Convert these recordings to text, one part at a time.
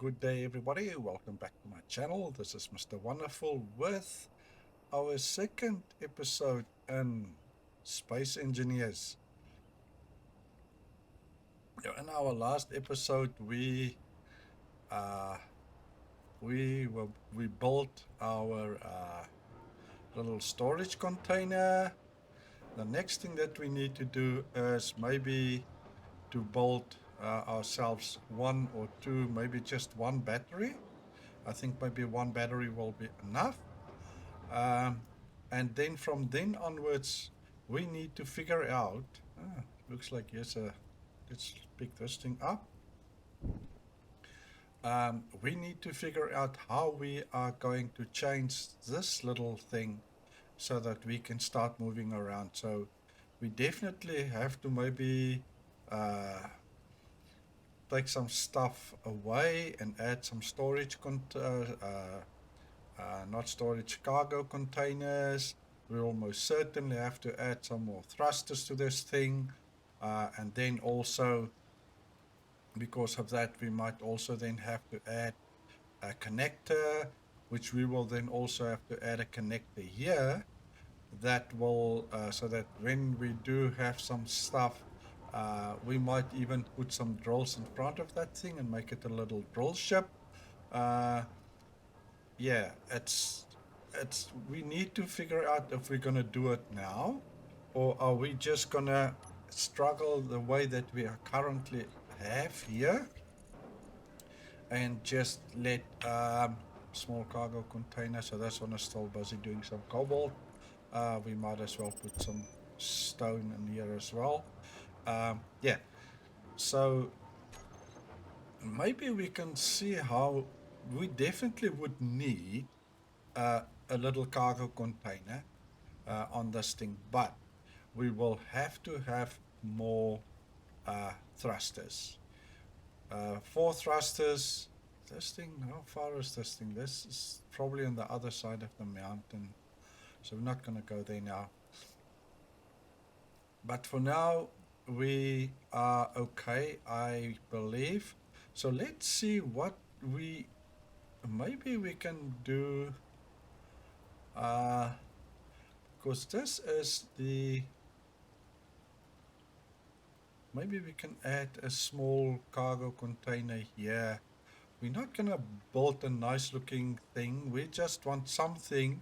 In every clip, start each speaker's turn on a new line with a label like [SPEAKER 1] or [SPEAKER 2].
[SPEAKER 1] Good day, everybody. Welcome back to my channel. This is Mr. Wonderful with our second episode in Space Engineers. In our last episode, uh, we built our little storage container. The next thing that we need to do is maybe to build ourselves one or two, maybe just one battery. I think maybe one battery will be enough. Um, and then from then onwards, we need to figure out. Looks like here's a. Let's pick this thing up. We need to figure out how we are going to change this little thing so that we can start moving around. So we definitely have to maybe uh, take some stuff away and add some storage not storage, cargo containers. We will most certainly have to add some more thrusters to this thing. And then also, because of that, we might also then have to add a connector, which we will then also have to add a connector here that will, so that when we do have some stuff, we might even put some drills in front of that thing and make it a little drill ship. Uh, yeah, it's we need to figure out if we're gonna do it now, or are we just gonna struggle the way that we are currently have here, and just let small cargo container. So this one is still busy doing some cobalt. We might as well put some stone in here as well. Yeah, so maybe we can see how we definitely would need a little cargo container on this thing, but we will have to have more thrusters. 4 thrusters. This thing, how far is this thing? This is probably on the other side of the mountain, so we're not going to go there now. But for now, we are okay, I believe. So let's see what maybe we can do, because this is maybe we can add a small cargo container here. We're not going to build a nice looking thing. We just want something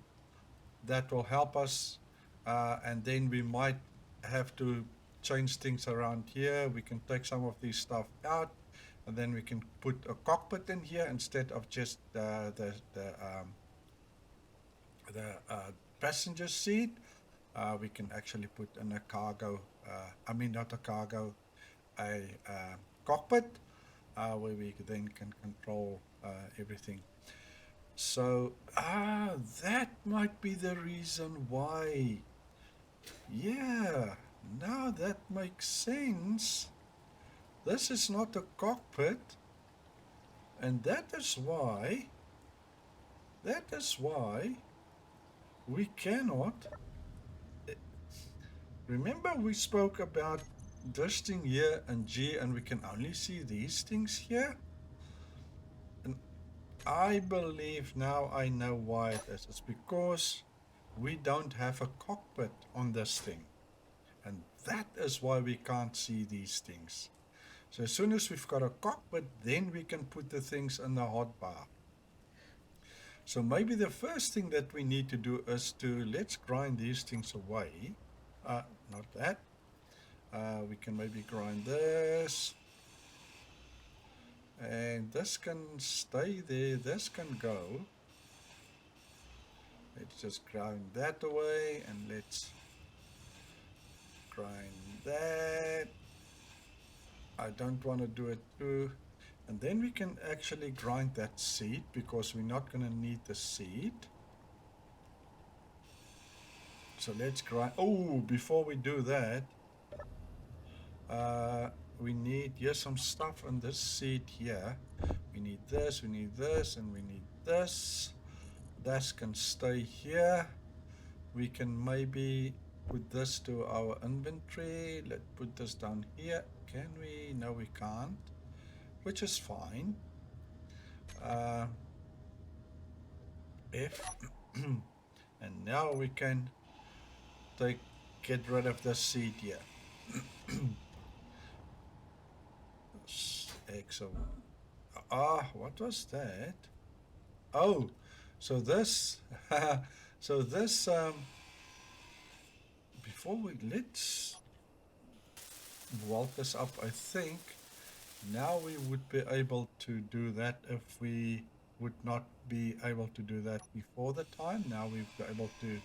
[SPEAKER 1] that will help us. And then we might have to change things around here. We can take some of these stuff out, and then we can put a cockpit in here instead of just the passenger seat. We can actually put in a cargo, not a cargo, a cockpit, where we then can control everything. So, that might be the reason why. Yeah, now that makes sense. This is not a cockpit, and that is why we cannot. Remember we spoke about this thing here and G, and we can only see these things here? And I believe now I know why it is. It's because we don't have a cockpit on this thing. And that is why we can't see these things. So as soon as we've got a cockpit, then we can put the things in the hotbar. So maybe the first thing that we need to do is let's grind these things away. Not that. We can maybe grind this. And this can stay there, this can go. Let's just grind that away, and let's grind that. I don't want to do it too. And then we can actually grind that seed, because we're not going to need the seed. So let's grind. Oh, before we do that, we need, here's some stuff in this seed here. We need this, and we need this. This can stay here. We can maybe put this to our inventory. Let's put this down here. Can we? No, we can't, which is fine. Uh, F. And now we can get rid of the seed here. Excellent. What was that? Oh, so this, so this, before let's weld this up, I think now we would be able to do that if we would not be able to do that before the time. Now we've been able to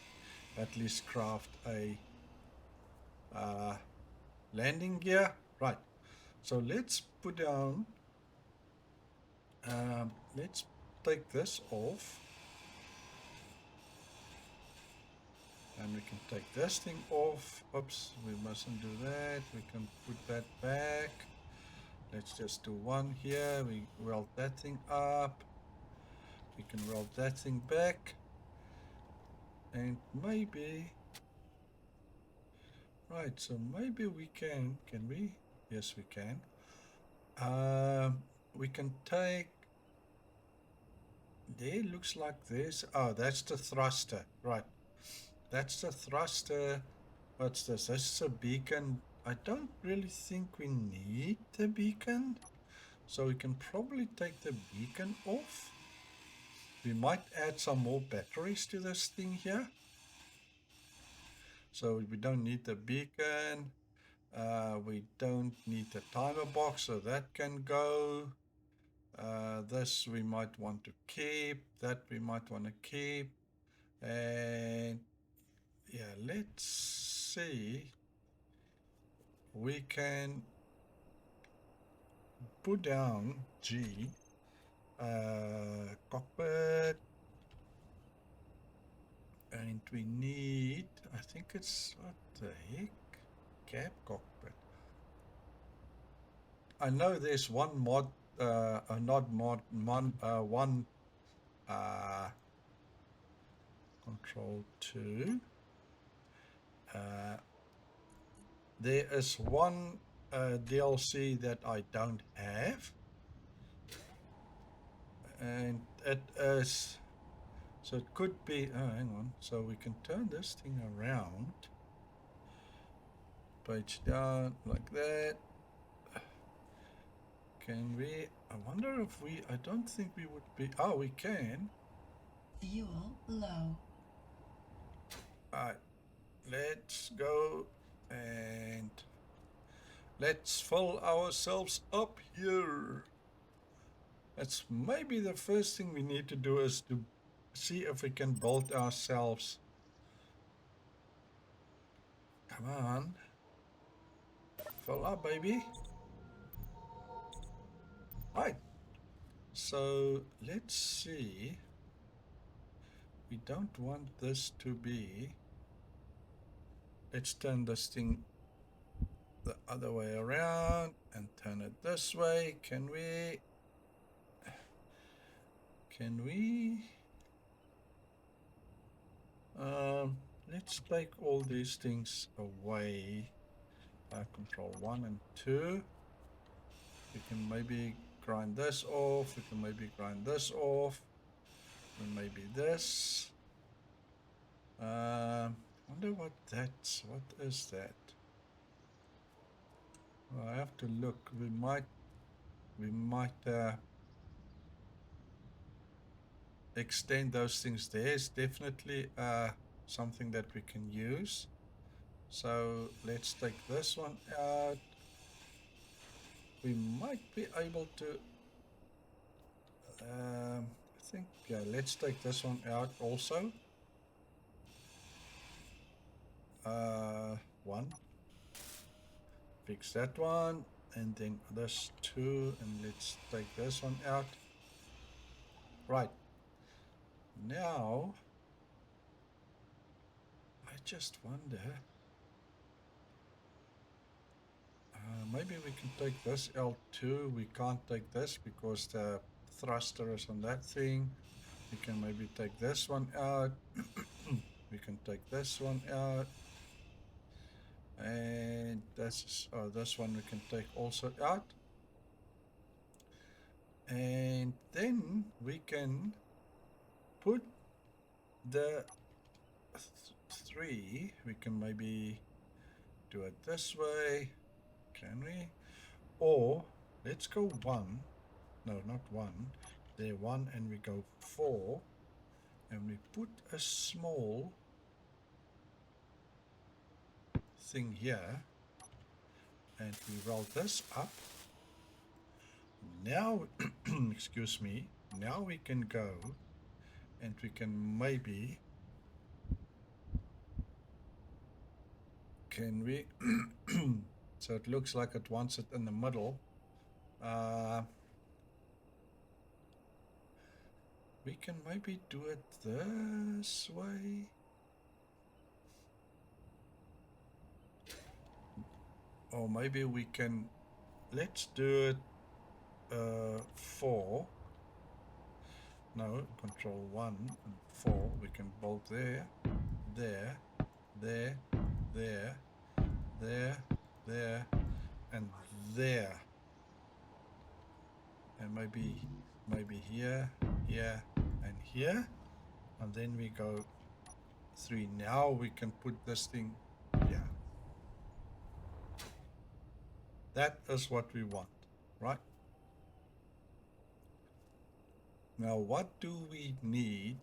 [SPEAKER 1] at least craft a landing gear. Right, so let's put down, let's take this off. And we can take this thing off. Oops, we mustn't do that. We can put that back. Let's just do one here. We weld that thing up. We can weld that thing back. And maybe... Right, so maybe we can we? Yes, we can. We can take... There looks like this. Oh, that's the thruster. Right. That's the thruster. What's this? This is a beacon. I don't really think we need the beacon. So we can probably take the beacon off. We might add some more batteries to this thing here. So we don't need the beacon. We don't need the timer box, so that can go. This we might want to keep. That we might want to keep. And yeah, let's see. We can put down G, cockpit, and we need, I think it's, what the heck, cab cockpit. I know there's one mod, not mod, one control 2. There is one DLC that I don't have, and it is, so it could be, oh, hang on, so we can turn this thing around, page down like that. Can we, I wonder if we, I don't think we would be, oh, we can.
[SPEAKER 2] Fuel low.
[SPEAKER 1] Alright, let's go and let's fill ourselves up here. That's maybe the first thing we need to do is to see if we can build ourselves. Come on. Fill up, baby. Right. So let's see. We don't want this to be. Let's turn this thing the other way around and turn it this way. Can we? Let's take all these things away. Control 1 and 2. We can maybe grind this off. We can maybe grind this off. And maybe this. Wonder what that's. What is that? Well, I have to look. We might extend those things. There's definitely something that we can use. So let's take this one out. We might be able to, I think, yeah, let's take this one out also. One. Fix that one. And then this 2. And let's take this one out. Right. Now, I just wonder, maybe we can take this L2. We can't take this because the thruster is on that thing. We can maybe take this one out. We can take this one out. And this one we can take also out. And then we can put the 3, we can maybe do it this way, can we? Or let's go 1, no, not 1, there 1, and we go 4, and we put a small thing here, and we roll this up. Now, excuse me, now we can go and we can maybe, can we, so it looks like it wants it in the middle. We can maybe do it this way. Or maybe we can, let's do it 4. No, control 1 and 4. We can build there, there, there, there, there, there, and there. And maybe here, here, and here. And then we go 3. Now we can put this thing here. That is what we want, right? Now, what do we need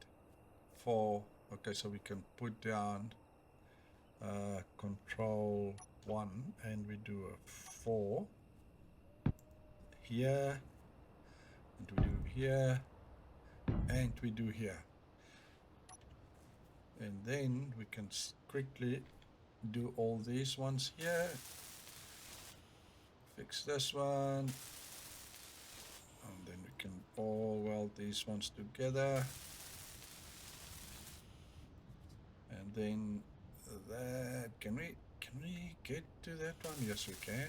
[SPEAKER 1] for, okay, so we can put down control 1 and we do a 4 here, and we do here, and we do here. And then we can quickly do all these ones here. Fix this one. And then we can all weld these ones together. And then that, can we get to that one? Yes, we can.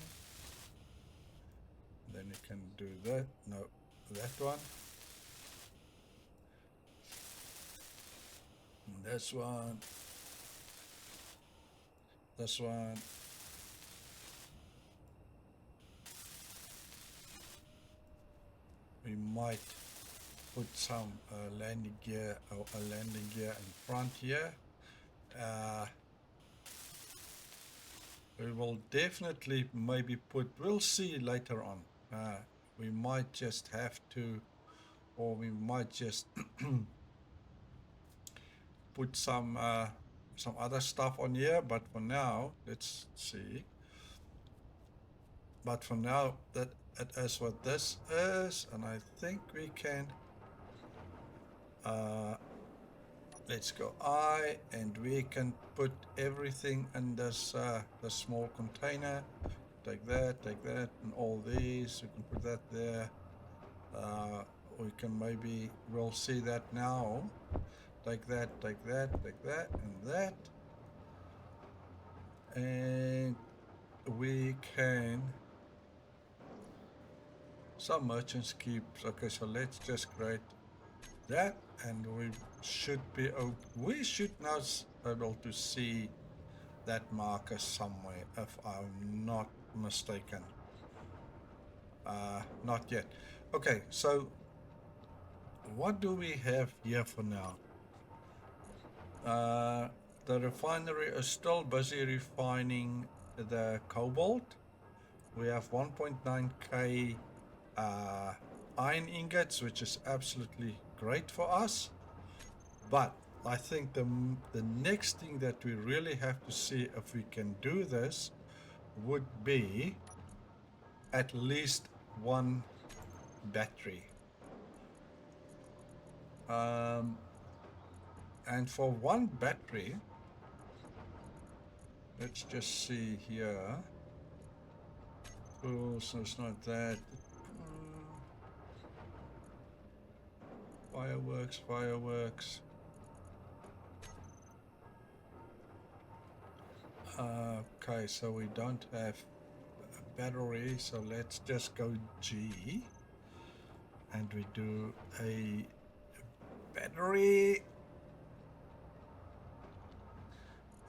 [SPEAKER 1] Then we can do that. No, that one. And this one. This one. We might put some landing gear or a landing gear in front here. We will definitely maybe put, we'll see later on. We might just have to, or we might just put some other stuff on here, but for now, let's see. But for now, that it is what this is, and I think we can, let's go I, and we can put everything in this the small container. Take that, and all these, we can put that there. We can maybe, we'll see that now. Take that, and that. And we can, some merchants keep, okay, so let's just create that, and we should be, we should now be able to see that marker somewhere, if I'm not mistaken. Not yet. Okay, so what do we have here for now? The refinery is still busy refining the cobalt. We have 1.9k iron ingots, which is absolutely great for us. But I think the next thing that we really have to see if we can do this would be at least one battery. And for one battery, let's just see here. Oh, so it's not that. Fireworks. Okay, so we don't have a battery, so let's just go G. And we do a battery.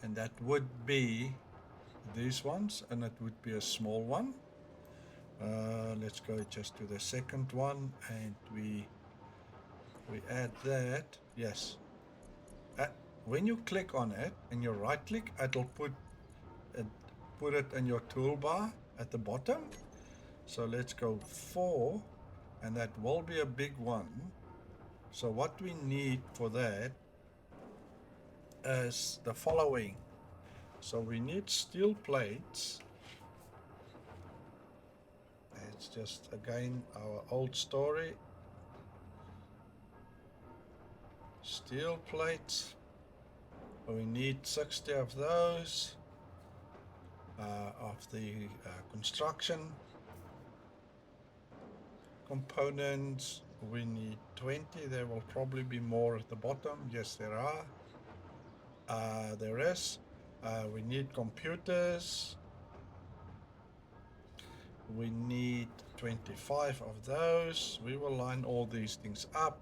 [SPEAKER 1] And that would be these ones, and it would be a small one. Let's go just to the second one, and we add that. Yes. When you click on it and you right click, it'll it, put it in your toolbar at the bottom. So let's go 4, and that will be a big one. So what we need for that is the following. So we need steel plates. It's just again our old story. Steel plates. We need 60 of those of the construction components. We need 20. There will probably be more at the bottom. Yes, there are. There is. We need computers. We need 25 of those. We will line all these things up.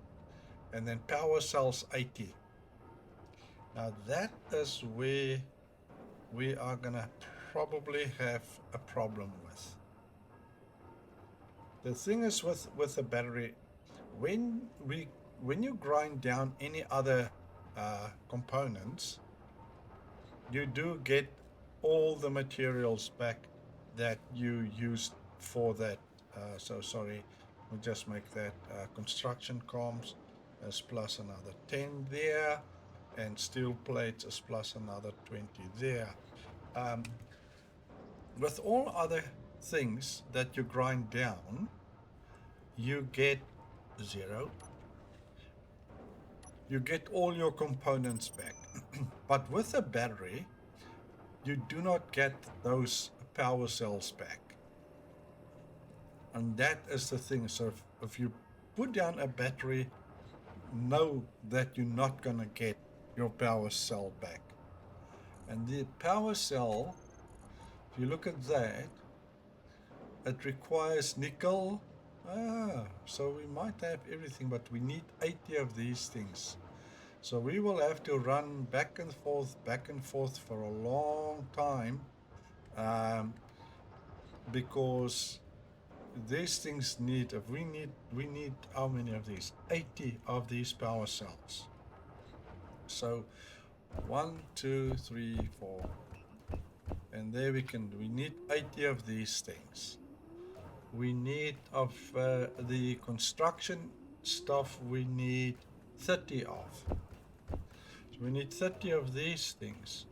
[SPEAKER 1] And then power cells 80. Now that is where we are gonna probably have a problem with. The thing is with the battery, when you grind down any other components, you do get all the materials back that you used for that. So sorry, we'll just make that construction comms as plus another 10 there, and steel plates is plus another 20 there. With all other things that you grind down, you get 0. You get all your components back. But with a battery, you do not get those power cells back. And that is the thing. So if you put down a battery, know that you're not going to get your power cell back. And the power cell, if you look at that, it requires nickel. So we might have everything, but we need 80 of these things. So we will have to run back and forth for a long time, because these things need, we need how many of these? 80 of these power cells. So 1, 2, 3, 4, and there we need 80 of these things. We need of the construction stuff, we need 30 of. So we need 30 of these things.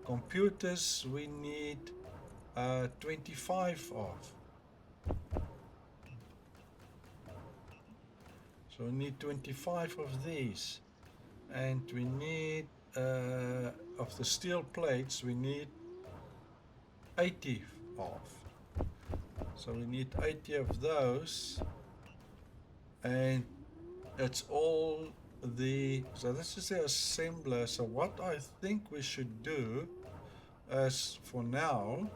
[SPEAKER 1] Computers, we need 25 of. So we need 25 of these. And we need, of the steel plates, we need 80 of. So we need 80 of those. And it's all so this is the assembler. So what I think we should do is, for now,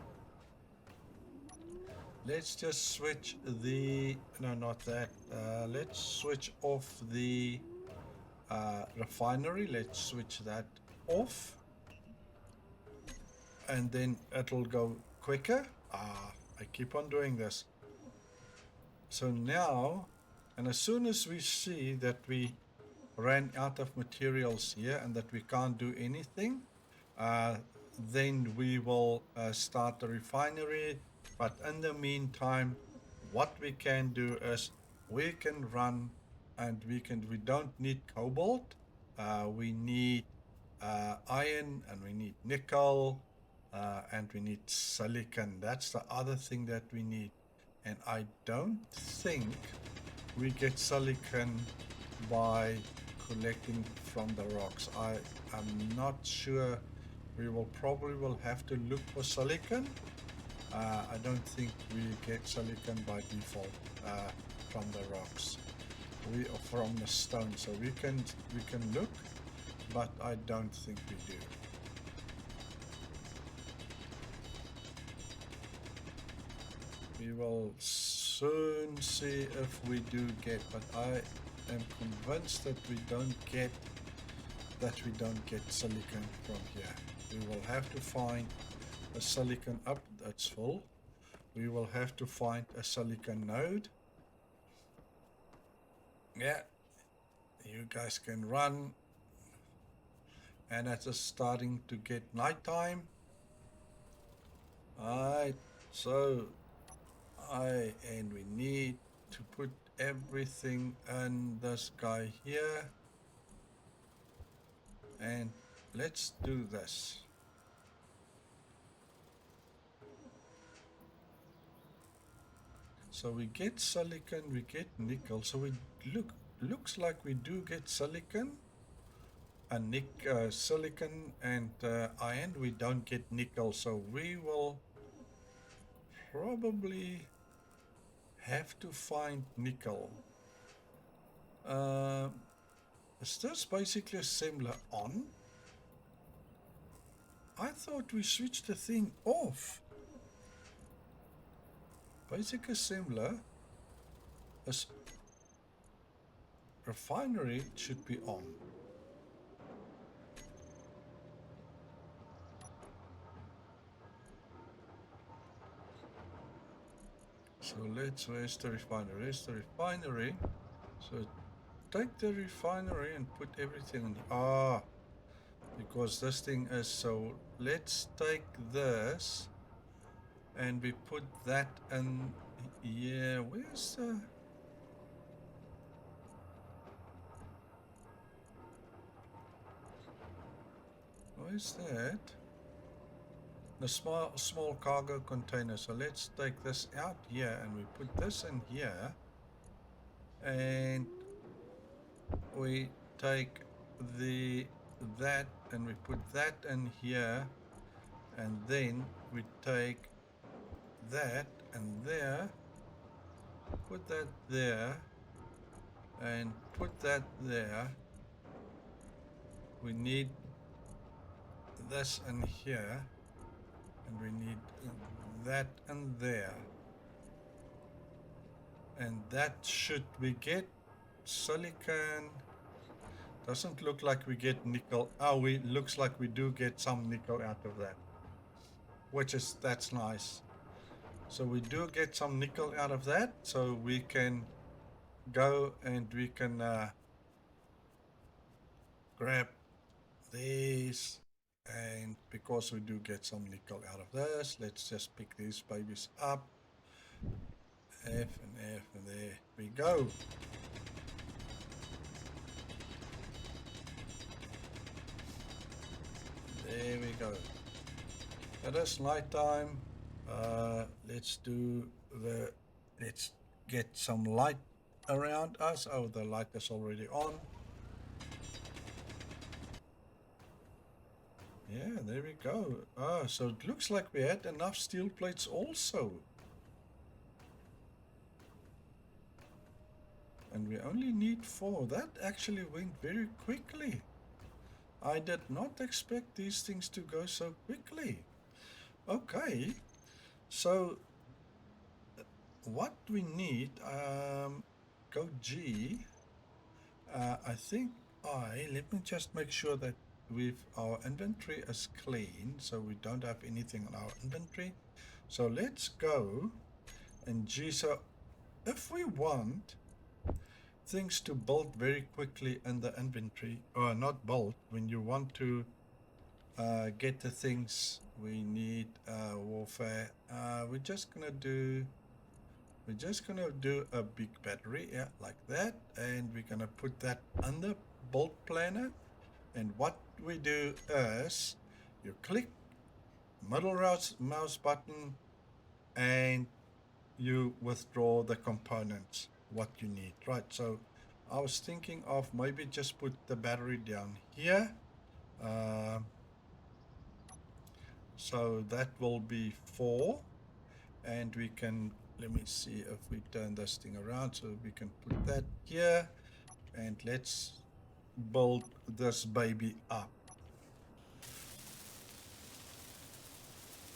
[SPEAKER 1] let's just switch no, not that. Let's switch off the refinery. Let's switch that off. And then it'll go quicker. I keep on doing this. So now, and as soon as we see that we ran out of materials here and that we can't do anything, then we will start the refinery. But in the meantime, what we can do is we can run, and we don't need cobalt. We need iron, and we need nickel, and we need silicon. That's the other thing that we need. And I don't think we get silicon by collecting from the rocks. I'm not sure. We will probably have to look for silicon. I don't think we get silicon by default from the rocks. We are from the stone, so we can look, but I don't think we do. We will soon see if we do get, but I am convinced that we don't get silicon from here. We will have to find a silicon up that's full. we will have to find a silicon node. Yeah, you guys can run. And it is starting to get nighttime. Alright, so and we need to put everything in this guy here. And let's do this. So we get silicon, we get nickel. So we looks like we do get silicon, silicon and iron. We don't get nickel, so we will probably have to find nickel. Is this basically assembler on? I thought we switched the thing off. Basic assembler is refinery should be on. So where's the refinery? Where's the refinery? So take the refinery and put everything in. Because this thing is, so let's take this and we put that in. Yeah, where's the... Where's that? The small cargo container. So let's take this out here and we put this in here. And we take that and we put that in here. And then we take that and there. Put that there. And put that there. We need this in here. And we need that in there. And that should we get silicon. Doesn't look like we get nickel. Looks like we do get some nickel out of that. That's nice. So we do get some nickel out of that. So we can go and we can grab these. And because we do get some nickel out of this, let's just pick these babies up. F and F, and there we go. There we go. It is night time. Let's get some light around us. Oh, the light is already on. Yeah, there we go. So it looks like we had enough steel plates also. And we only need 4. That actually went very quickly. I did not expect these things to go so quickly. Okay, so what we need, go G. I think let me just make sure that our inventory is clean, so we don't have anything on our inventory. So let's go and G. So if we want things to build very quickly in the inventory, or not build, when you want to get the things we need, warfare, we're just gonna do a big battery, yeah, like that, and we're gonna put that on the build planner. And what we do is you click middle mouse button and you withdraw the components what you need, right? So I was thinking of maybe just put the battery down here. So that will be 4, and we can, let me see if we turn this thing around, so we can put that here, and let's build this baby up.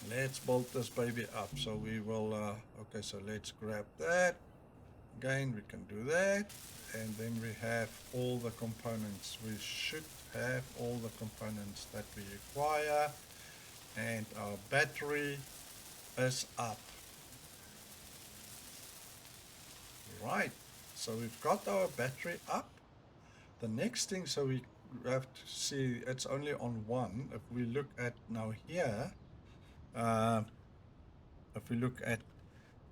[SPEAKER 1] Let's build this baby up. So we will okay, so let's grab that again. We can do that, and then we have all the components. We should have all the components that we require, and our battery is up. Right, so we've got our battery up. The next thing, so we have to see it's only on one. If we look at now here, if we look at,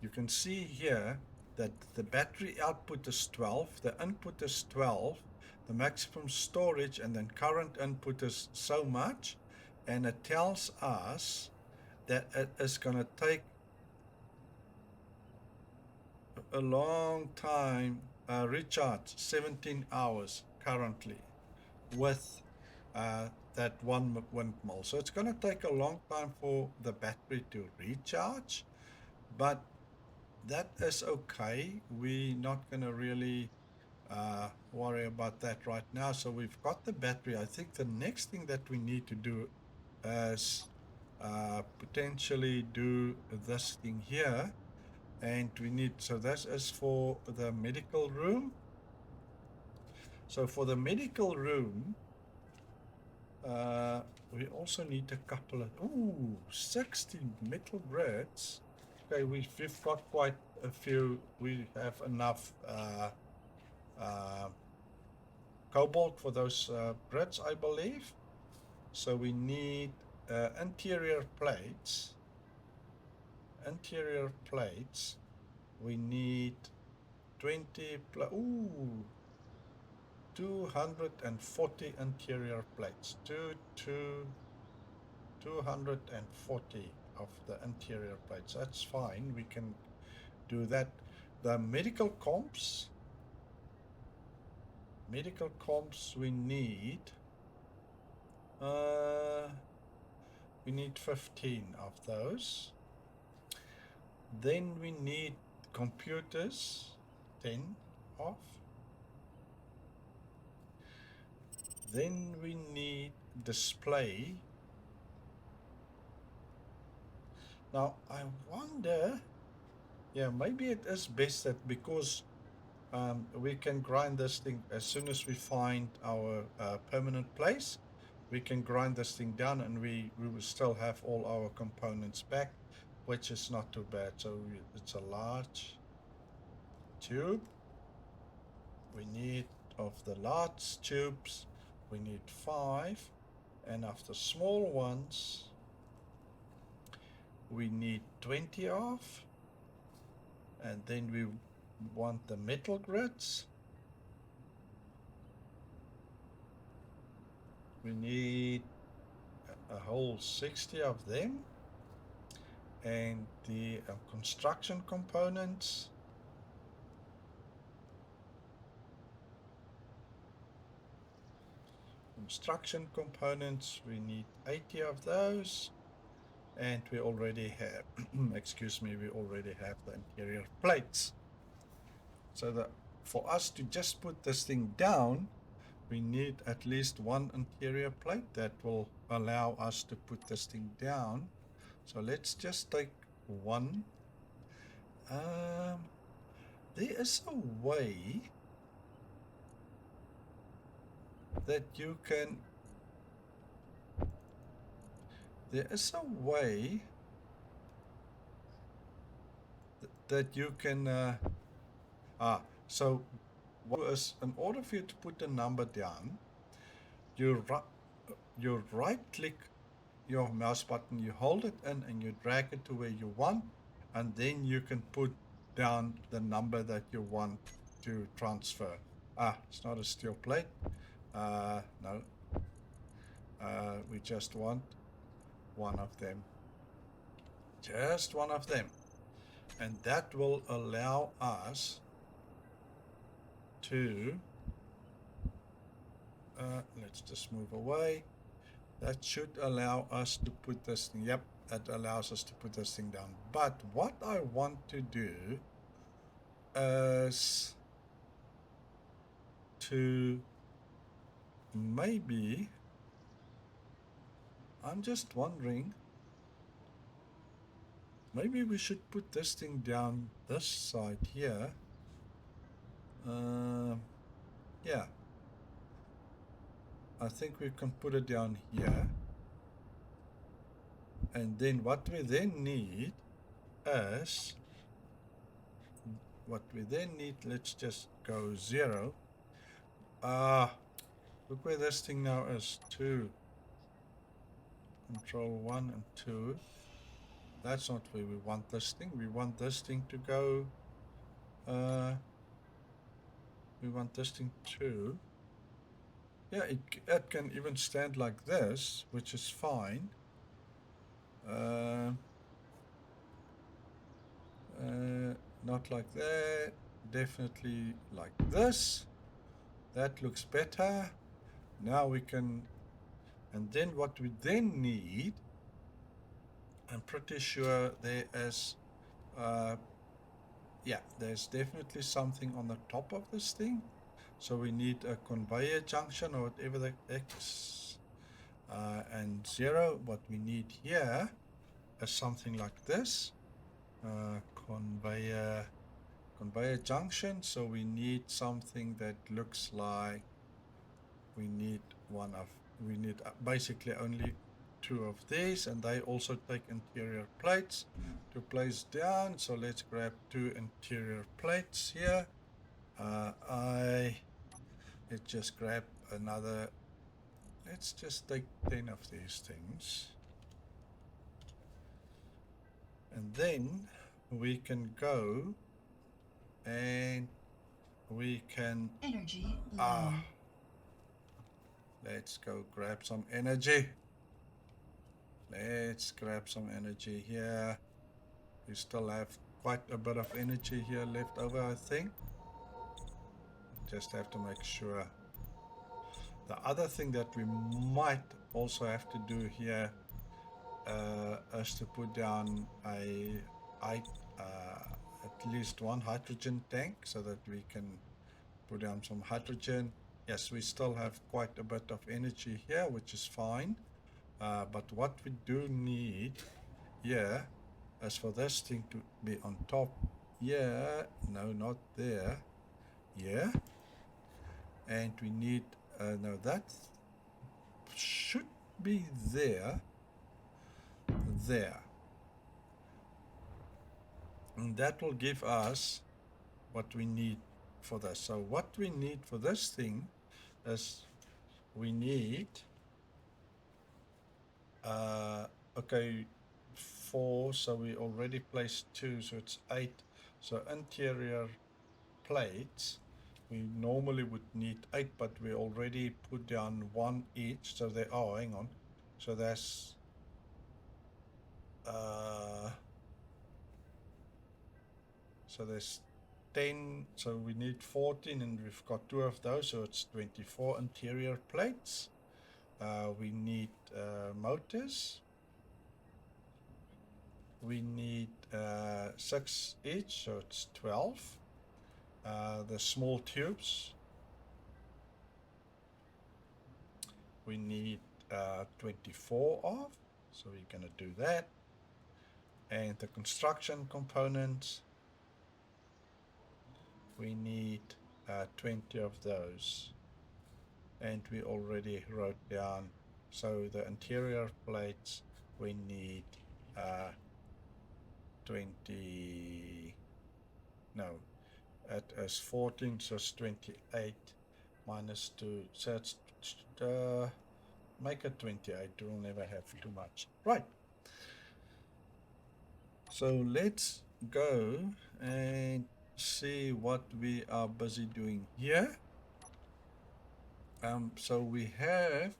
[SPEAKER 1] you can see here that the battery output is 12, the input is 12, the maximum storage and then current input is so much, and it tells us that it is going to take a long time, recharge 17 hours currently with that one windmill. So it's going to take a long time for the battery to recharge, but that is okay. We're not going to really worry about that right now. So we've got the battery. I think the next thing that we need to do is potentially do this thing here. And we need, so this is for the medical room. So for the medical room, we also need a couple of, 60 metal grids. Okay, we've got quite a few. We have enough cobalt for those grids, I believe. So we need interior plates. Interior plates. We need 240 interior plates. 240 of the interior plates. That's fine. We can do that. The medical comps. Medical comps we need 15 of those. Then we need computers, 10 of. Then we need display. Now I wonder, yeah, maybe it is best that because we can grind this thing as soon as we find our permanent place, we can grind this thing down and we will still have all our components back, which is not too bad. So it's a large tube. We need, of the large tubes, we need 5, and of the small ones we need 20 of, and then we want the metal grids. We need a whole 60 of them, and the construction components. Construction components, we need 80 of those, and we already have, excuse me, we already have the interior plates. So that for us to just put this thing down, we need at least one interior plate that will allow us to put this thing down. So let's just take one. There is a way that you can, so what is, in order for you to put a number down, you right click your mouse button, you hold it in and you drag it to where you want, and then you can put down the number that you want to transfer. It's not a steel plate. No. We just want one of them. Just one of them. And that will allow us to, let's just move away. That should allow us to put this thing, yep, that allows us to put this thing down. But what I want to do is to maybe, I'm just wondering, maybe we should put this thing down this side here. Yeah. I think we can put it down here. And then what we then need is, what we then need, let's just go 0. Look where this thing now is, 2. Control 1 and 2. That's not where we want this thing. We want this thing to go, we want this thing to, yeah, it can even stand like this, which is fine. Not like that, definitely like this. That looks better. Now we can, and then what we then need, I'm pretty sure there is, yeah, there's definitely something on the top of this thing. So we need a conveyor junction or whatever the X and 0. What we need here is something like this, conveyor junction. So we need something that looks like, we need basically only 2 of these, and they also take interior plates to place down. So let's grab 2 interior plates here. Let's just grab another, let's just take 10 of these things, and then we can go and we can
[SPEAKER 2] Energy low.
[SPEAKER 1] Let's go grab some energy. Let's grab some energy here. We still have quite a bit of energy here left over, I think. Just have to make sure. The other thing that we might also have to do here is to put down at least 1 hydrogen tank so that we can put down some hydrogen. Yes, we still have quite a bit of energy here, which is fine. But what we do need here is for this thing to be on top here. No, not there. Here. And we need, no, that should be there. There. And that will give us what we need for this. So what we need for this thing is we need, okay, 4, so we already placed 2, so it's 8. So interior plates, we normally would need 8, but we already put down 1 each, so they, oh, hang on, so that's so there's 10, so we need 14, and we've got 2 of those, so it's 24 interior plates. We need motors. We need 6 each, so it's 12. The small tubes, we need 24 of, so we're going to do that. And the construction components, we need 20 of those, and we already wrote down, so the interior plates we need 20, no, it is 14, so it's 28 minus 2, so it's make it 28, we'll never have too much. Right, so let's go and see what we are busy doing here. So we have,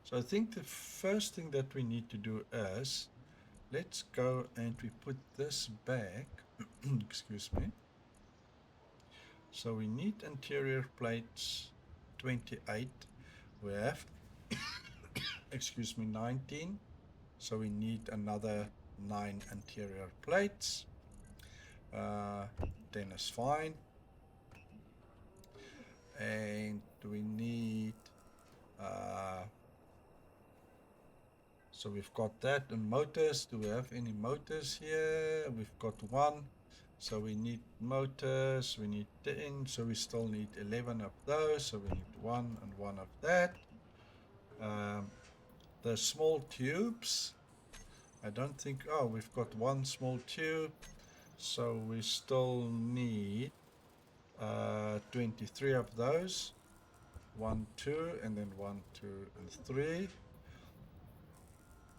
[SPEAKER 1] so I think the first thing that we need to do is, let's go and we put this back, excuse me. So we need interior plates 28, we have, excuse me, 19, so we need another 9 interior plates. 10 is fine, and we need so we've got that. And motors, do we have any motors here? We've got 1, so we need motors, we need 10, so we still need 11 of those, so we need 1 and 1 of that. The small tubes, I don't think, oh, we've got 1 small tube, So we still need 23 of those. 1, 2, and then 1, 2, and 3.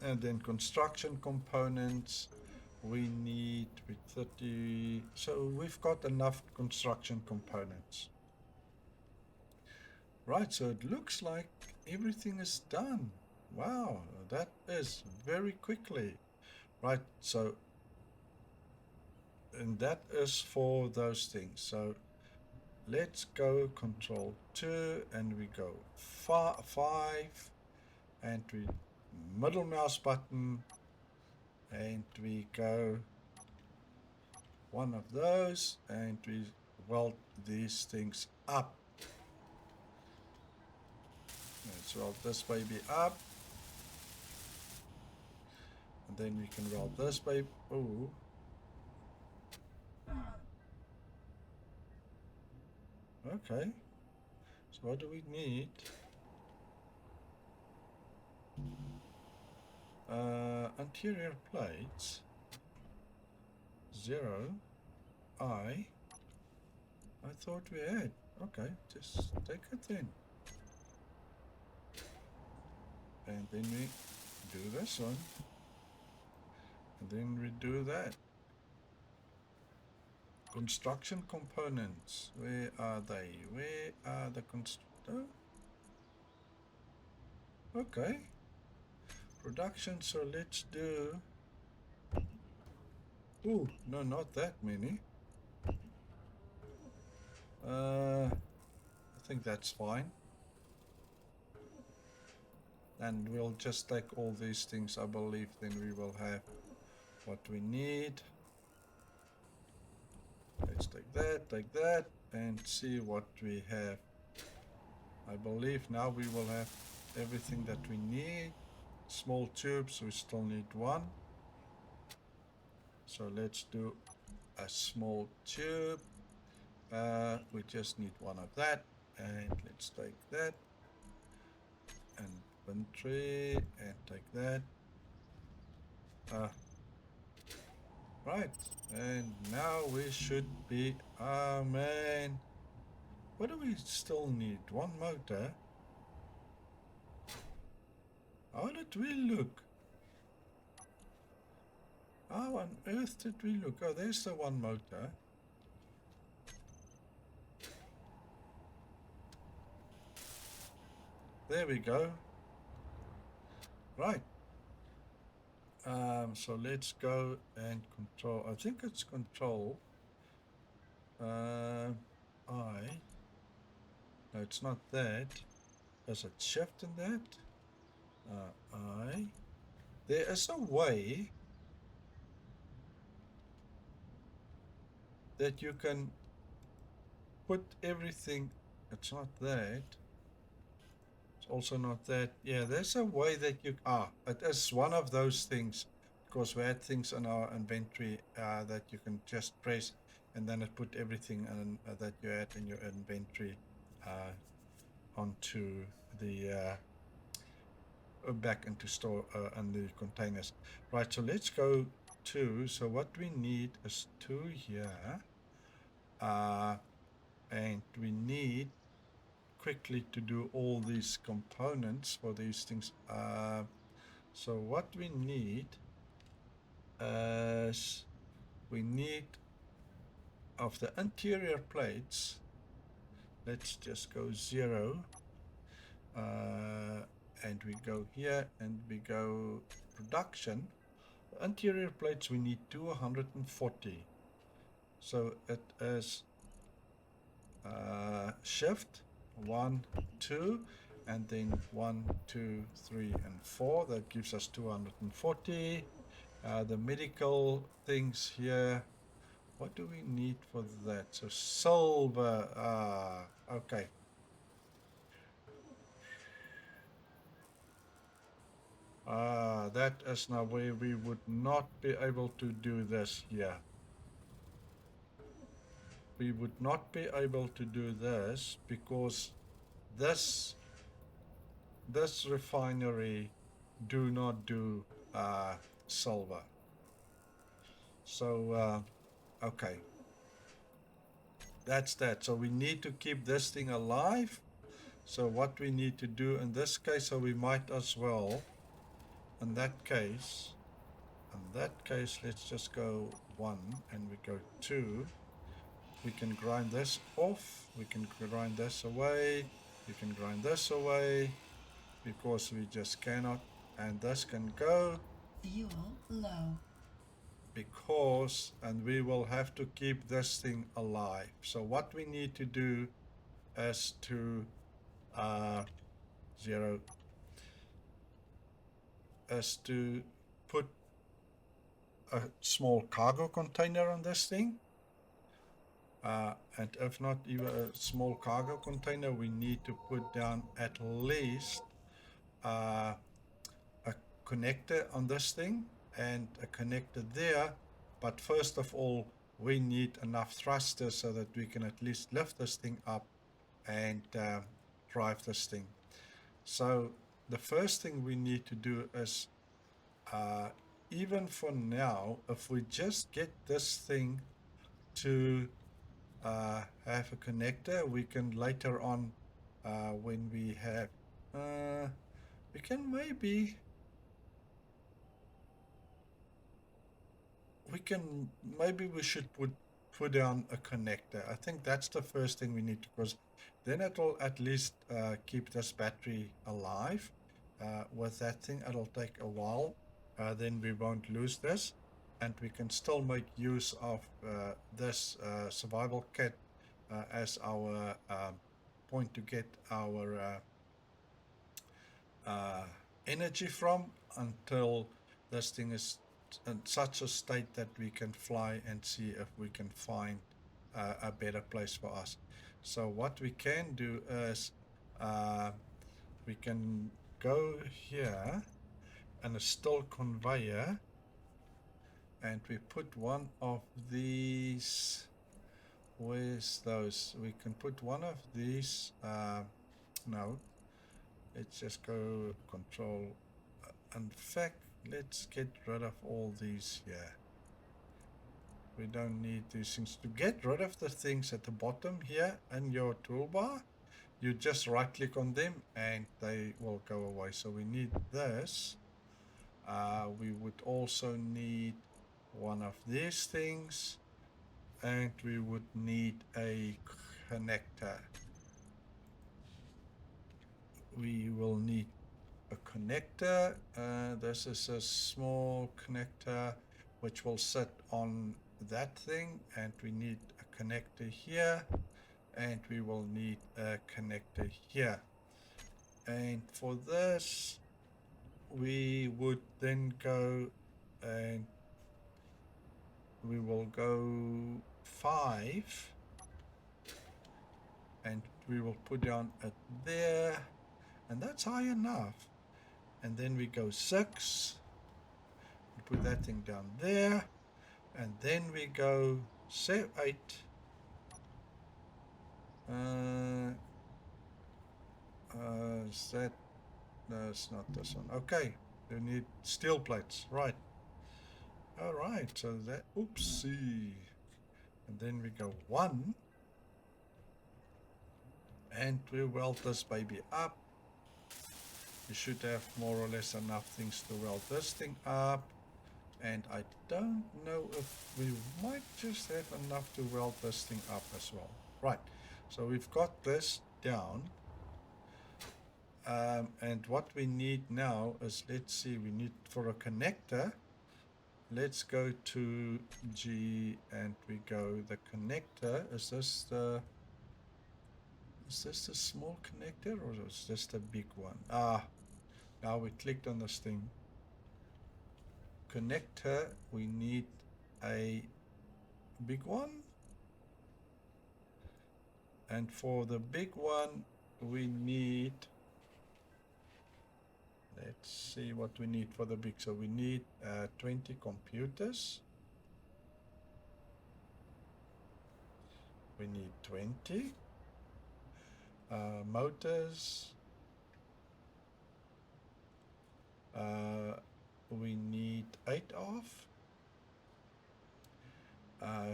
[SPEAKER 1] And then construction components, we need with 30. So we've got enough construction components. Right, so it looks like everything is done. Wow, that is very quickly. Right, so, and that is for those things. So let's go Control 2 and we go 5 and we middle mouse button and we go one of those and we weld these things up. Let's weld this baby up. And then we can weld this baby. Oh. Okay. So what do we need? Interior plates. 0. I thought we had. Okay, just take it then. And then we do this one. And then we do that. Construction components. Where are they? Where are the constructor? Okay. Production, so let's do... Ooh, no, not that many. I think that's fine. And we'll just take all these things, I believe, then we will have what we need. Let's take that, and see what we have. I believe now we will have everything that we need. Small tubes, we still need one. So let's do a small tube. We just need one of that, and let's take that. Inventory, and take that. Right, and now we should be, man, what do we still need? One motor? How did we look? How on earth did we look? Oh, there's the one motor. There we go. Right. So let's go and control. I think it's control. I. No, it's not that. There's a shift in that. I. There is a way that you can put everything. It's not that. It's also not that. Yeah, there's a way that you... it is one of those things. Because we had things in our inventory that you can just press and then it put everything in, that you had in your inventory onto the back into store and the containers. Right, so let's go to, so what we need is 2 here, and we need quickly to do all these components for these things. So what we need is we need of the interior plates, let's just go 0, and we go here and we go production. The interior plates we need 240, so it is shift 1, 2, and then 1, 2, 3, and 4. That gives us 240. The medical things here, what do we need for that? So silver, okay. That is now where we would not be able to do this here. We would not be able to do this because this refinery do not do silver. So Okay. That's that. So we need to keep this thing alive. So what we need to do in this case, so we might as well, in that case, let's just go 1 and we go 2. We can grind this off. We can grind this away. We can grind this away because we just cannot. And this can go
[SPEAKER 2] Fuel low.
[SPEAKER 1] because, and we will have to keep this thing alive. So what we need to do is to 0 is to put a small cargo container on this thing. And if not even a small cargo container, we need to put down at least a connector on this thing and a connector there. But first of all, we need enough thrusters so that we can at least lift this thing up and drive this thing. So the first thing we need to do is, even for now, if we just get this thing to have a connector, we can later on, when we have, we can maybe, we should put down a connector. I think that's the first thing we need, because then it will at least keep this battery alive. With that thing, it'll take a while. Then we won't lose this, and we can still make use of this survival kit as our point to get our energy from, until this thing is in such a state that we can fly and see if we can find a better place for us. So what we can do is we can go here and a still conveyor, and we put one of these. Where's those? We can put one of these. No, let's just go control. In fact, let's get rid of all these here. We don't need these things. To get rid of the things at the bottom here in your toolbar, you just right click on them and they will go away. So we need this. We would also need one of these things, and we would need a connector. We will need a connector. This is a small connector which will sit on that thing, and we need a connector here, and we will need a connector here. And for this, we would then go, and we will go 5, and we will put down it there, and that's high enough. And then we go 6, we put that thing down there, and then we go 8. Is that, no, it's not this one. Okay, we need steel plates, right? All right, so that, oopsie, and then we go 1, and we weld this baby up. We should have more or less enough things to weld this thing up, and I don't know if we might just have enough to weld this thing up as well. Right, so we've got this down. And what we need now is, let's see, we need for a connector, let's go to G, and we go the connector. Is this the small connector, or is this the big one? Now we clicked on this thing. Connector, we need a big one, and for the big one we need, let's see what we need for the big. So we need 20 computers. We need 20 motors. We need 8 of.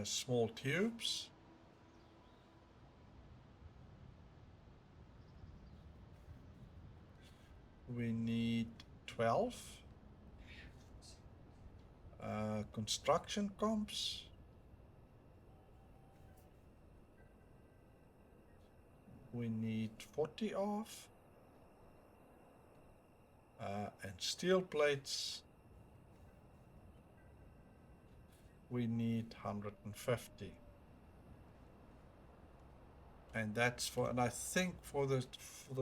[SPEAKER 1] small tubes. We need 12 construction comps. We need 40 of. And steel plates. We need 150. And that's for, and I think for the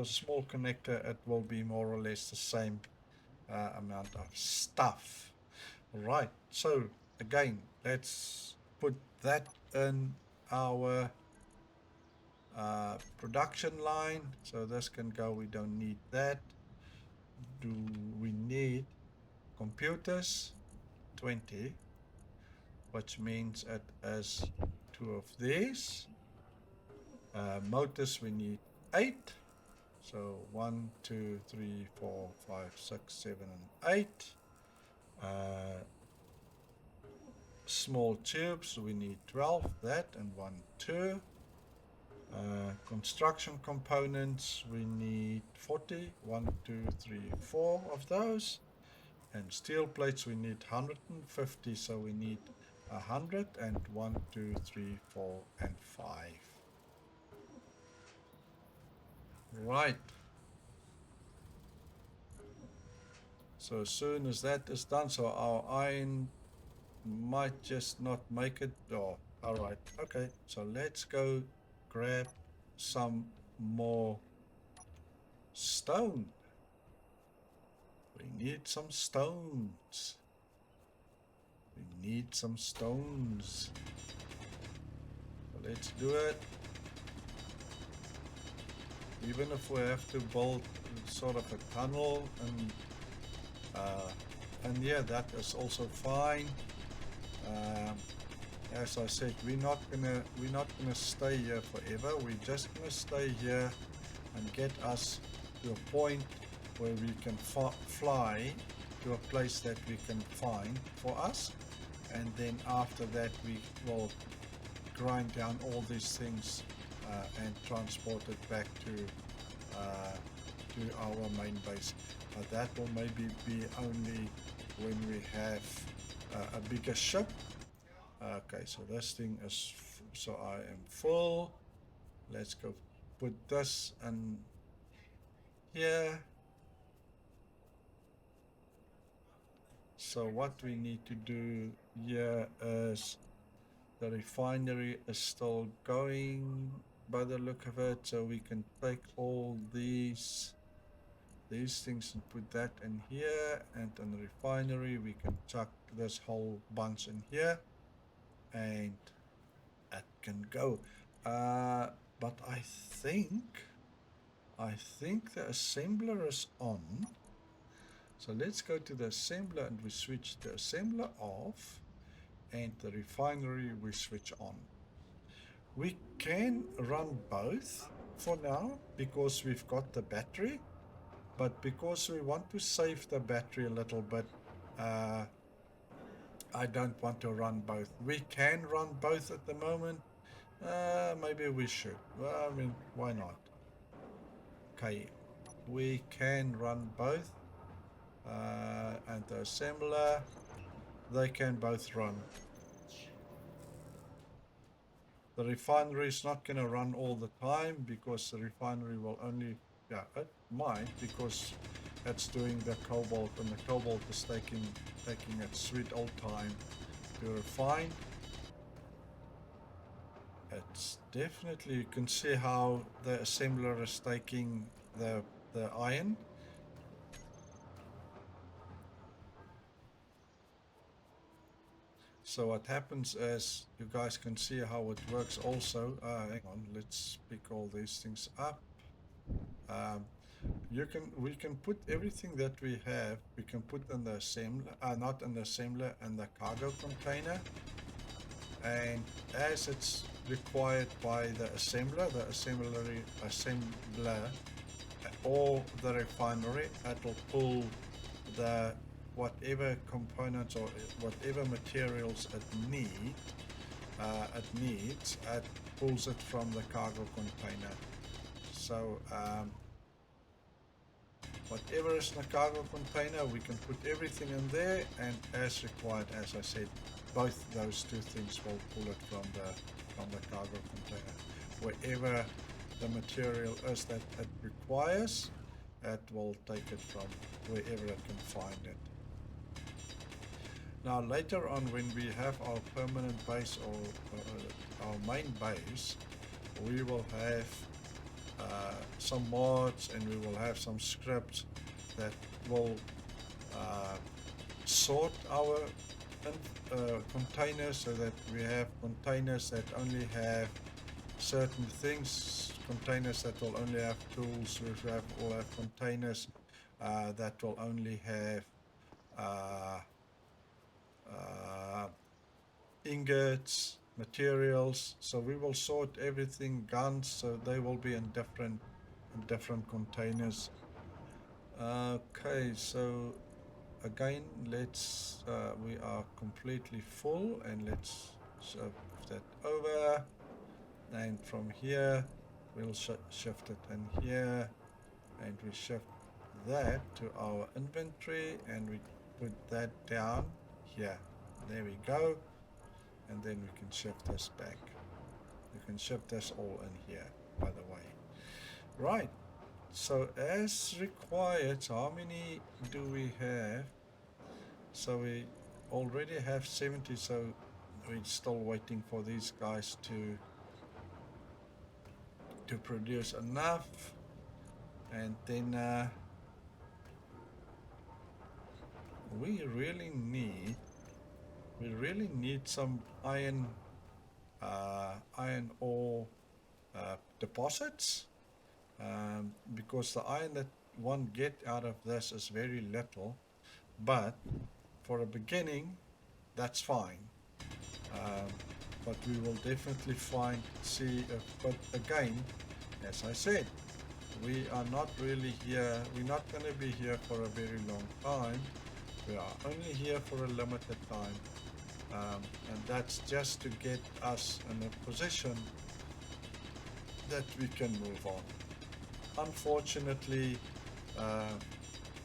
[SPEAKER 1] small connector it will be more or less the same amount of stuff. Right, so again, let's put that in our production line. So this can go, we don't need that. Do we need computers? 20, which means it is 2 of these. Motors we need 8. So 1, 2, 3, 4, 5, 6, 7, and 8. Small tubes we need 12, that, and 1, 2. Construction components we need 40, 1, 2, 3, 4 of those. And steel plates we need 150, so we need 100, and 1, 2, 3, 4, and 5. Right. So as soon as that is done, so our iron might just not make it. Oh, alright, okay, so let's go grab some more stone. We need some stones. We need some stones. So let's do it. Even if we have to build sort of a tunnel, and yeah, that is also fine. As I said, we're not gonna stay here forever. We're just gonna stay here and get us to a point where we can fly to a place that we can find for us, and then after that we will grind down all these things and transport it back to our main base. That will maybe be only when we have a bigger ship. Okay, so this thing is, so I am full. Let's go put this in here. So what we need to do here is, the refinery is still going by the look of it, so we can take all these things and put that in here, and in the refinery we can chuck this whole bunch in here and it can go. But I think the assembler is on. So let's go to the assembler and we switch the assembler off, and the refinery we switch on. We can run both for now because we've got the battery, but because we want to save the battery a little bit, I don't want to run both. We can run both at the moment. Maybe we should. Well, I mean, why not? Okay, we can run both. And the assembler, they can both run. The refinery is not going to run all the time because the refinery will only, yeah, it might, because it's doing the cobalt, and the cobalt is taking its sweet old time to refine. It's definitely, you can see how the assembler is taking the iron. So what happens is, you guys can see how it works also. Hang on, let's pick all these things up. We can put everything that we have, we can put in the assembler, not in the assembler, in the cargo container. And as it's required by the assembler, or the refinery, it will pull the whatever components or whatever materials it needs it needs, it pulls it from the cargo container. So whatever is in the cargo container, we can put everything in there, and as required, as I said, both those two things will pull it from the cargo container. Wherever the material is that it requires, it will take it from wherever it can find it. Now later on, when we have our permanent base or our main base, we will have some mods, and we will have some scripts that will sort our containers, so that we have containers that only have certain things, containers that will only have tools, we'll have containers that will only have ingots, materials. So we will sort everything, guns, so they will be in different containers. Okay, so again, let's we are completely full, and let's shift that over, and from here we'll shift it in here, and we shift that to our inventory, and we put that down here. There we go. And then we can shift this back. You can shift this all in here, by the way. Right, so as required, so how many do we have? So we already have 70, so we're still waiting for these guys to produce enough, and then we really need some iron ore deposits, because the iron that one get out of this is very little, but for a beginning that's fine. But we will definitely see if, but again, as I said, we are not really here, we're not going to be here for a very long time. We are only here for a limited time. And that's just to get us in a position that we can move on. Unfortunately,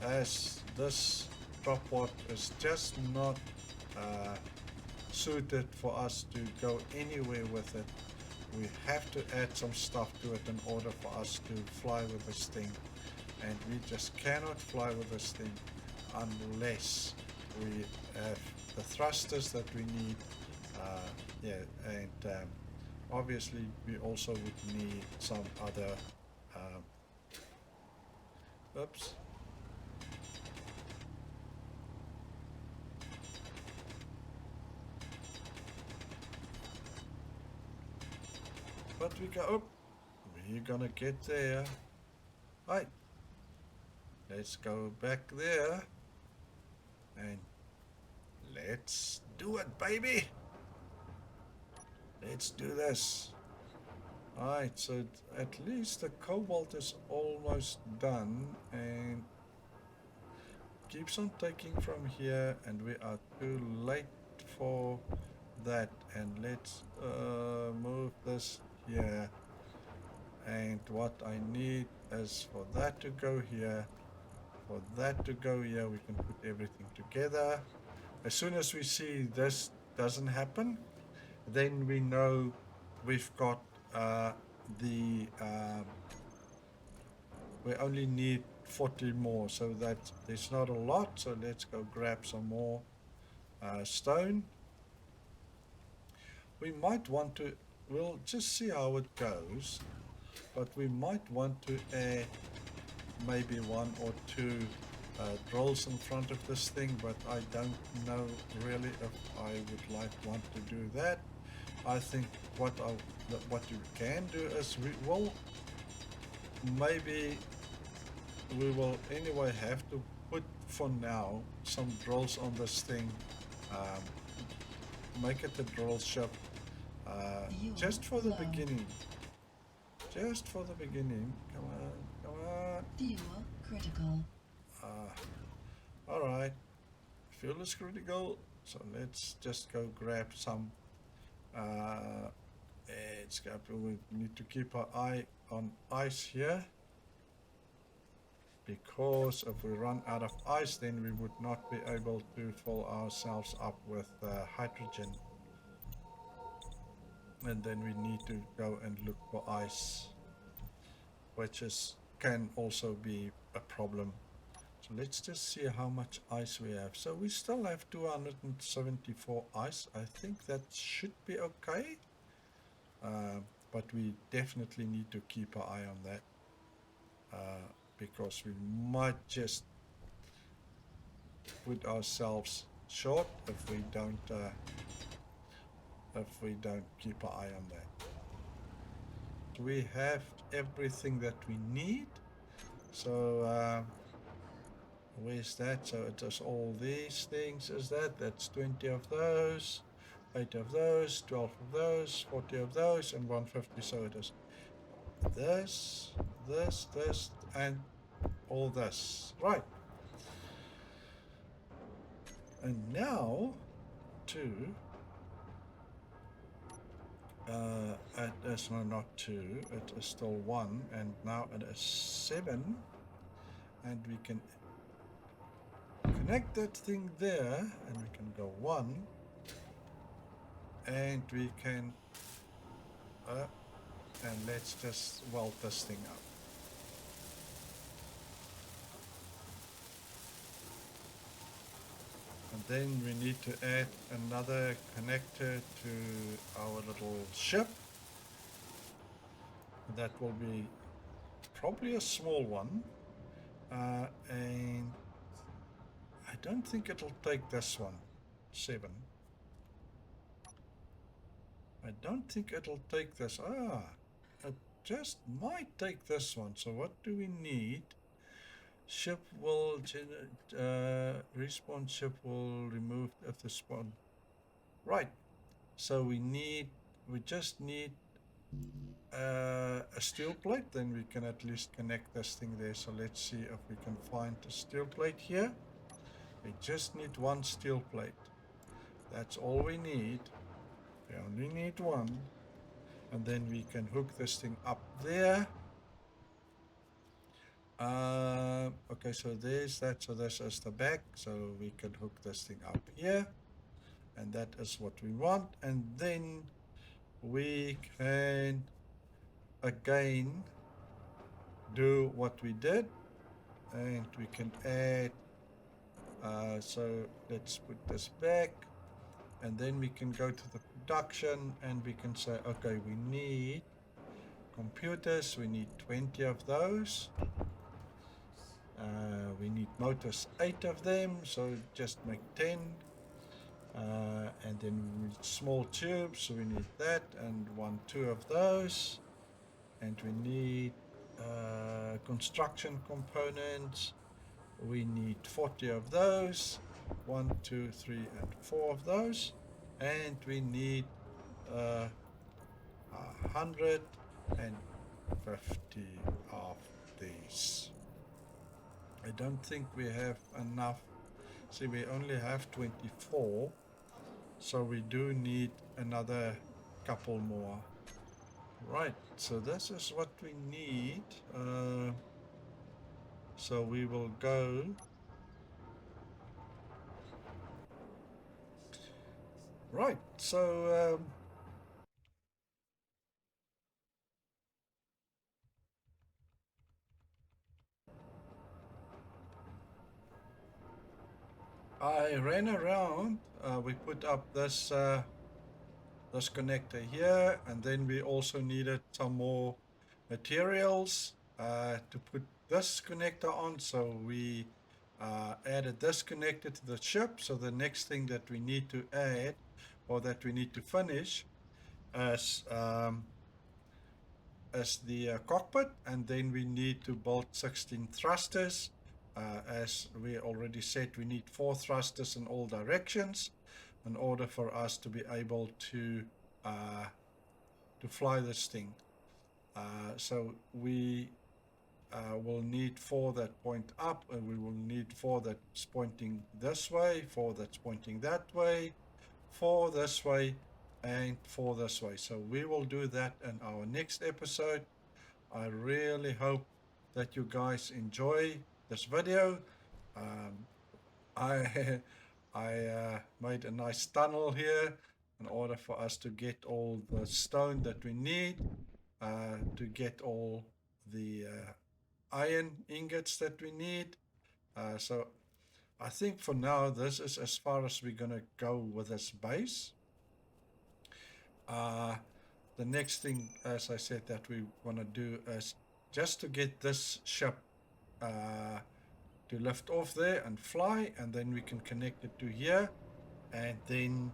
[SPEAKER 1] as this drop pod is just not suited for us to go anywhere with it, we have to add some stuff to it in order for us to fly with this thing, and we just cannot fly with this thing unless we have the thrusters that we need, and obviously we also would need some other oops. But we go, oh, we're gonna get there. Right, let's go back there, and let's do it, baby. Let's do this. Alright, so at least the cobalt is almost done, and keeps on taking from here, and we are too late for that. And let's move this here, and what I need is for that to go here, for that to go here. We can put everything together. As soon as we see this doesn't happen, then we know we've got we only need 40 more, so that there's not a lot. So let's go grab some more stone. We might want to, we'll just see how it goes, but we might want to add maybe 1 or 2 drills in front of this thing, but I don't know really if I would want to do that. I think what you can do is we will anyway have to put for now some drills on this thing, make it a drill ship, just for the beginning. Just for the beginning. Come on.
[SPEAKER 2] Fuel critical.
[SPEAKER 1] Alright. Fuel is critical, so let's just go grab some We need to keep our eye on ice here, because if we run out of ice, then we would not be able to fill ourselves up with hydrogen, and then we need to go and look for ice, which can also be a problem. So let's just see how much ice we have. So we still have 274 ice. I think that should be okay. But we definitely need to keep an eye on that, because we might just put ourselves short if we don't keep an eye on that. So we have everything that we need. So where's that? So it does all these things. Is that's 20 of those, 8 of those, 12 of those, 40 of those, and 150. So it is this, and all this. Right. And now it is not 2, it is still 1, and now it is 7, and we can connect that thing there, and we can go 1, and we can and let's just weld this thing up. And then we need to add another connector to our little ship. That will be probably a small one, and I don't think it'll take this one, 7. I don't think it'll take this. It just might take this one. So what do we need? Ship will respawn ship will remove if the spawn. Right. So we just need a steel plate, then we can at least connect this thing there. So let's see if we can find a steel plate here. We just need one steel plate. That's all we need. We only need one. And then we can hook this thing up there. Okay, so there's that. So this is the back. So we can hook this thing up here. And that is what we want. And then we can again do what we did. And we can add. So let's put this back. And then we can go to the production and we can say, okay, we need computers, we need 20 of those. We need motors, 8 of them, so just make 10. And then we need small tubes, so we need that, and 2 of those. And we need construction components. We need 40 of those. 1, 2, 3, and 4 of those. And we need 150 of these. I don't think we have enough. See, we only have 24, so we do need another couple more. Right, so this is what we need. So we will go. Right, so I ran around. We put up this this connector here, and then we also needed some more materials to put this connector on. So we added this connector to the ship. So the next thing that we need to add, or that we need to finish, as the cockpit, and then we need to build 16 thrusters. As we already said, we need 4 thrusters in all directions in order for us to be able to fly this thing. So we will need 4 that point up, and we will need 4 that's pointing this way, 4 that's pointing that way, 4 this way, and for this way. So we will do that in our next episode. I really hope that you guys enjoy this video. Um, I I made a nice tunnel here in order for us to get all the stone that we need to get all the iron ingots that we need. So I think for now this is as far as we're gonna go with this base. The next thing, as I said, that we want to do is just to get this ship to lift off there and fly, and then we can connect it to here, and then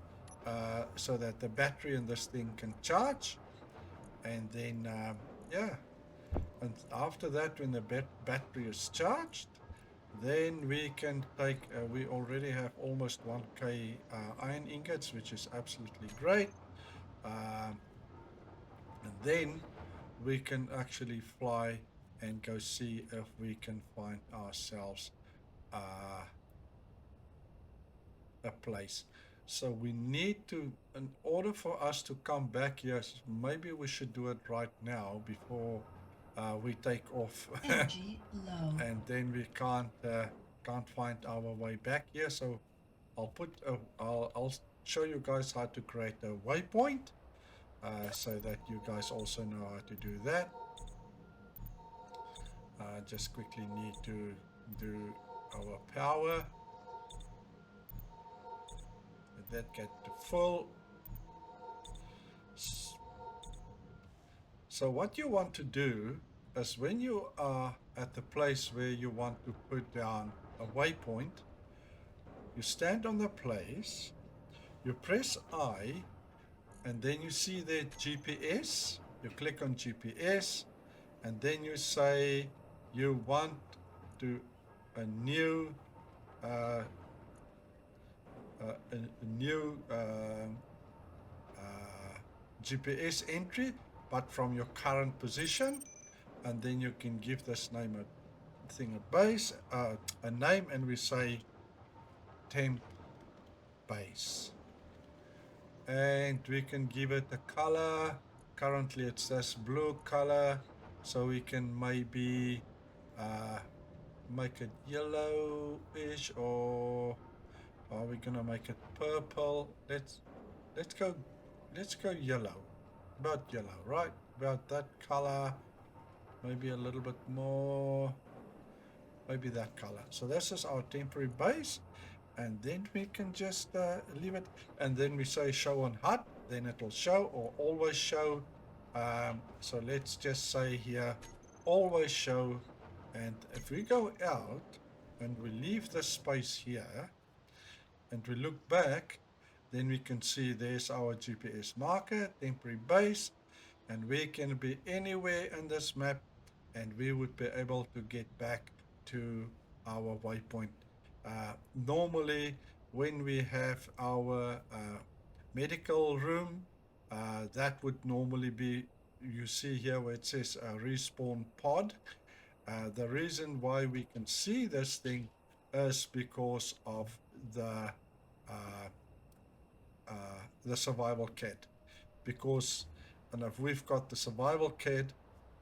[SPEAKER 1] so that the battery in this thing can charge, and then yeah, and after that, when the battery is charged, then we can take, we already have almost 1k iron ingots, which is absolutely great. And then we can actually fly and go see if we can find ourselves a place. So we need to, in order for us to come back here, maybe we should do it right now before we take off.
[SPEAKER 2] Energy low.
[SPEAKER 1] And then we can't find our way back here. So I'll show you guys how to create a waypoint. So that you guys also know how to do that. Just quickly need to do our power. Let that get to full. So what you want to do is when you are at the place where you want to put down a waypoint, you stand on the place, you press I, and then you see the GPS, you click on GPS, and then you say you want to a new GPS entry, but from your current position, and then you can give this name a name, and we say temp base. And we can give it a color. Currently it's this blue color, so we can maybe make it yellowish, or are we gonna make it purple? Let's go yellow, about yellow, right? About that color, maybe a little bit more, maybe that color. So this is our temporary base. And then we can just leave it, and then we say show on HUD, then it will show, or always show. So let's just say here always show, and if we go out and we leave this space here and we look back, then we can see there's our GPS marker, temporary base, and we can be anywhere in this map, and we would be able to get back to our waypoint. Normally, when we have our medical room, that would normally be, you see here where it says respawn pod. The reason why we can see this thing is because of the survival kit. Because, and if we've got the survival kit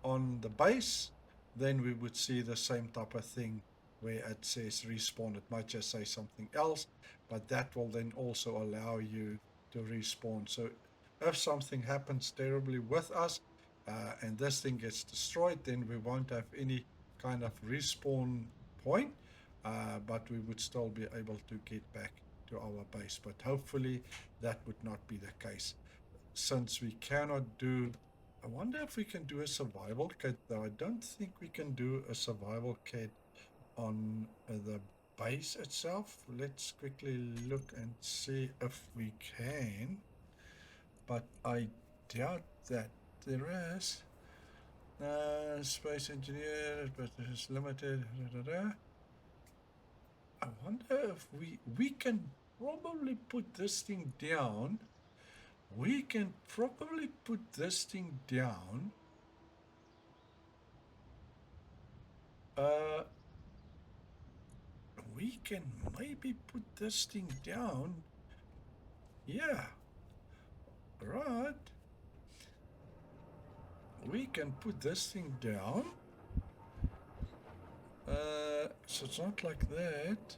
[SPEAKER 1] on the base, then we would see the same type of thing where it says respawn. It might just say something else, but that will then also allow you to respawn. So if something happens terribly with us and this thing gets destroyed, then we won't have any kind of respawn point, but we would still be able to get back to our base. But hopefully that would not be the case. Since we cannot do, I wonder if we can do a survival kit, though. I don't think we can do a survival kit on the base itself. Let's quickly look and see if we can, but I doubt that there is. Space engineer, but it's limited. I wonder if we can probably put this thing down. We can probably put this thing down. We can maybe put this thing down. Yeah. Right. We can put this thing down. So it's not like that.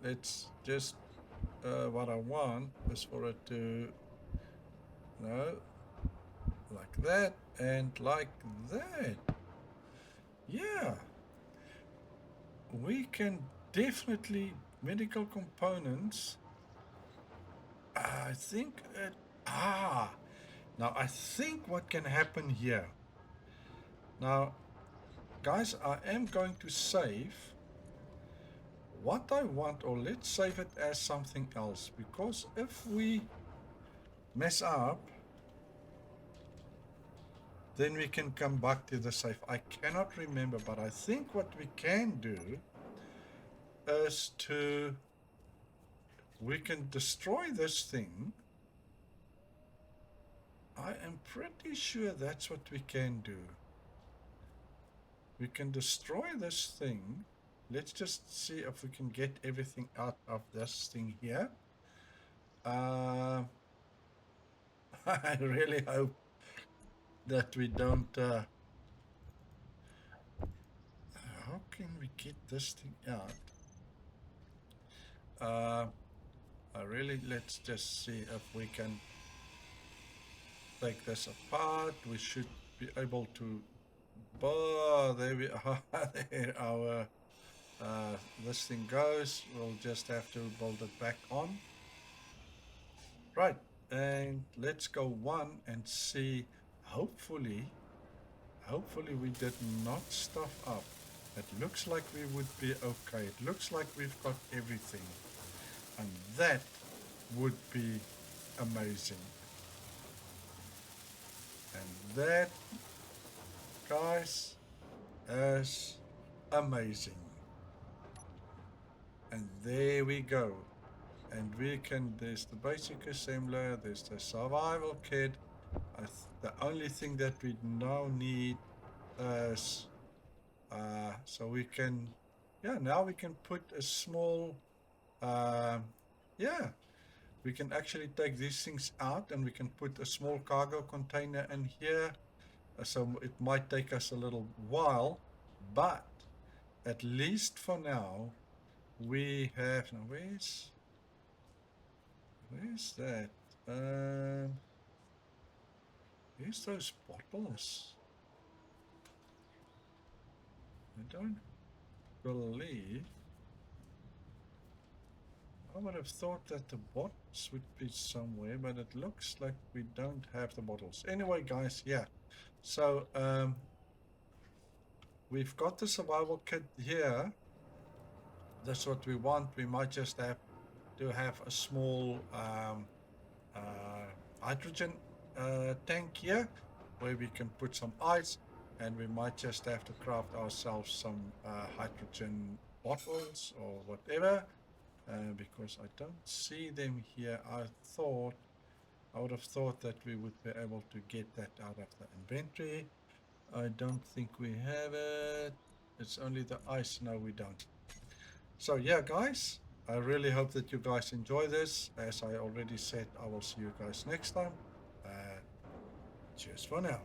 [SPEAKER 1] Let's just, what I want is for it to, no, like that and like that. Yeah. We can definitely, medical components, I think it, now I think what can happen here. Now, guys, I am going to save what I want, or let's save it as something else, because if we mess up, then we can come back to the save. I cannot remember, but I think what we can do is we can destroy this thing. I am pretty sure that's what we can do. We can destroy this thing. Let's just see if we can get everything out of this thing here. I really hope that we don't... how can we get this thing out? Let's just see if we can take this apart. We should be able to... Oh, there we are. There our... this thing goes. We'll just have to build it back on. Right, and let's go one and see. Hopefully we did not stuff up. It looks like we would be okay. It looks like we've got everything, and that would be amazing. And that, guys, is amazing. And there we go. And we can, there's the basic assembler, there's the survival kit. The only thing that we now need is, so we can, now we can put a small, we can actually take these things out and we can put a small cargo container in here. So it might take us a little while, but at least for now, we have, now where's that? Where's those bottles? I don't believe. I would have thought that the bottles would be somewhere, but it looks like we don't have the bottles. Anyway, guys, yeah. So, we've got the survival kit here. That's what we want. We might just have to have a small hydrogen tank here where we can put some ice, and we might just have to craft ourselves some hydrogen bottles or whatever, because I don't see them here. I would have thought that we would be able to get that out of the inventory. I don't think we have it. It's only the ice. No, we don't. So yeah, guys, I really hope that you guys enjoy this. As I already said, I will see you guys next time. Cheers for now.